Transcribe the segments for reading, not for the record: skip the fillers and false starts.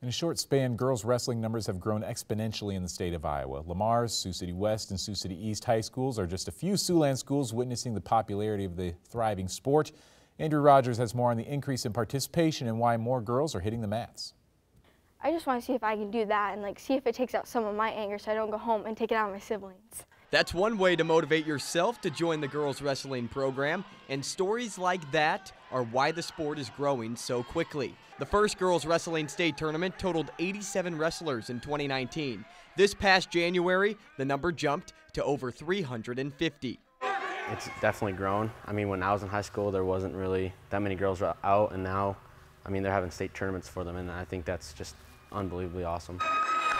In a short span, girls wrestling numbers have grown exponentially in the state of Iowa. Lamar's, Sioux City West, and Sioux City East high schools are just a few Siouxland schools witnessing the popularity of the thriving sport. Andrew Rogers has more on the increase in participation and why more girls are hitting the mats. I just want to see if I can do that and see if it takes out some of my anger so I don't go home and take it out on my siblings. That's one way to motivate yourself to join the girls wrestling program, and stories like that are why the sport is growing so quickly. The first girls wrestling state tournament totaled 87 wrestlers in 2019. This past January, the number jumped to over 350. It's definitely grown. I mean, when I was in high school, there wasn't really that many girls out, and now, I mean, they're having state tournaments for them, and I think that's just unbelievably awesome.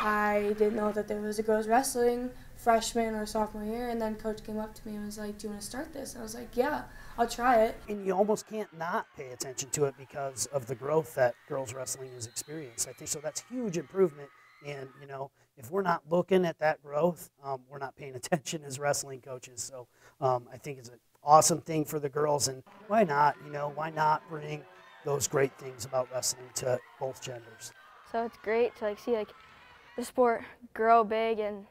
I didn't know that there was a girls wrestling freshman or sophomore year, and then coach came up to me and was like, "Do you want to start this?" And I was like, "Yeah, I'll try it." And you almost can't not pay attention to it because of the growth that girls wrestling has experienced. I think so. That's huge improvement. And you know, if we're not looking at that growth, we're not paying attention as wrestling coaches. So I think it's an awesome thing for the girls. And why not? You know, why not bring those great things about wrestling to both genders? So it's great to see the sport grow big and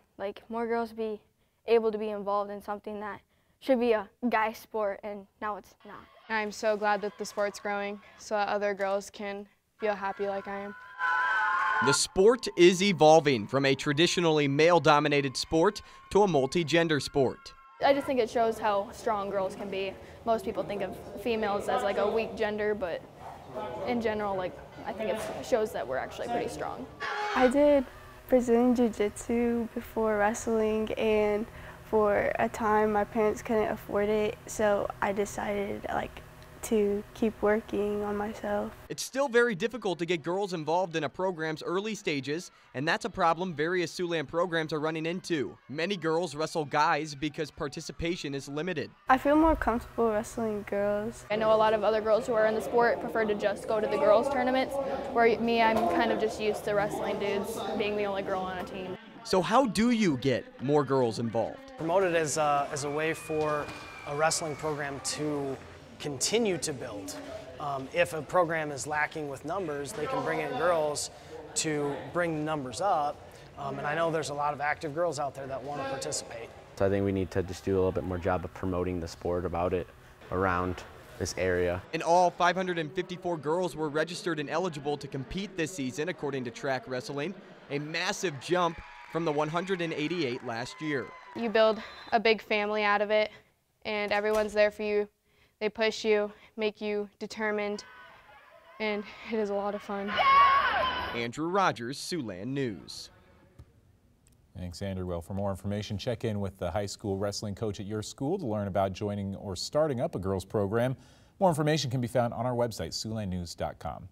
more girls be able to be involved in something that should be a guy sport, and now it's not. I'm so glad that the sport's growing so that other girls can feel happy like I am. The sport is evolving from a traditionally male-dominated sport to a multi-gender sport. I just think it shows how strong girls can be. Most people think of females as a weak gender, but in general, I think it shows that we're actually pretty strong. I did Brazilian Jiu-Jitsu before wrestling, and for a time my parents couldn't afford it, so I decided to keep working on myself. It's still very difficult to get girls involved in a program's early stages, and that's a problem various Siouxland programs are running into. Many girls wrestle guys because participation is limited. I feel more comfortable wrestling girls. I know a lot of other girls who are in the sport prefer to just go to the girls' tournaments, where me, I'm kind of just used to wrestling dudes, being the only girl on a team. So how do you get more girls involved? Promote it as a way for a wrestling program to continue to build. If a program is lacking with numbers, they can bring in girls to bring the numbers up. And I know there's a lot of active girls out there that want to participate. So I think we need to just do a little bit more job of promoting the sport about it around this area. In all, 554 girls were registered and eligible to compete this season, according to Track Wrestling, a massive jump from the 188 last year. You build a big family out of it, and everyone's there for you. They push you, make you determined, and it is a lot of fun. Andrew Rogers, Siouxland News. Thanks, Andrew. Well, for more information, check in with the high school wrestling coach at your school to learn about joining or starting up a girls program. More information can be found on our website, siouxlandnews.com.